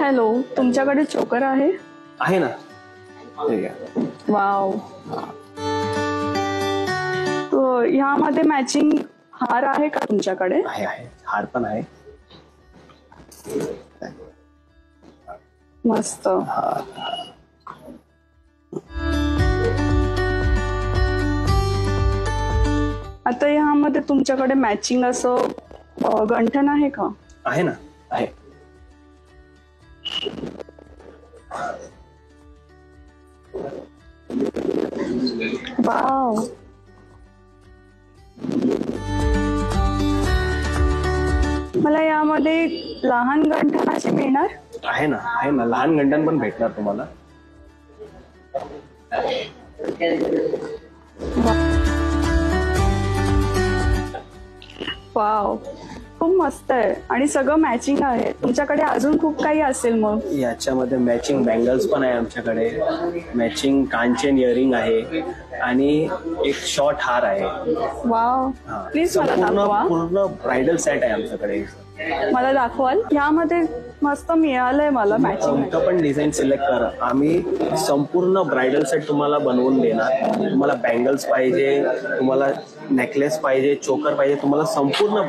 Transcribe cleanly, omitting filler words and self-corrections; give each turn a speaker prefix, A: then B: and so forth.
A: Hello, तुमच्याकडे चोकर आहे?
B: आहे ना. ठीक आहे.
A: वाव. तो ह्यामध्ये मॅचिंग हार आहे का तुमच्याकडे?
B: आहे आहे, हार पण आहे.
A: मस्त. आता ह्यामध्ये तुमच्याकडे मॅचिंग असं गंठण आहे का?
B: आहे ना, आहे.
A: वाव. मला यामध्ये लहान गंठनाचे मिळणार?
B: आहे ना, आहे ना, लहान गंठण पण भेटणार तुम्हाला.
A: वाव, खूप मस्त आहे आणि सगळं मॅचिंग आहे. तुमच्याकडे अजून खूप काही असेल मग?
B: याच्यामध्ये मॅचिंग बँगल्स पण आहे आमच्याकडे, मॅचिंग कानचेन इयरिंग आहे आणि एक शॉर्ट हार आहे.
A: वाव, प्लीज मला दाखवा.
B: पूर्ण ब्रायडल सेट आहे आमच्याकडे.
A: मला दाखवाल? ह्यामध्ये मस्त मिळालंय मला मॅचिंग.
B: कोणतं पण डिझाईन सिलेक्ट करा, आम्ही संपूर्ण ब्रायडल सेट तुम्हाला बनवून देणार. तुम्हाला बँगल्स पाहिजे, तुम्हाला नेकलेस पाहिजे, चोकर पाहिजे, तुम्हाला संपूर्ण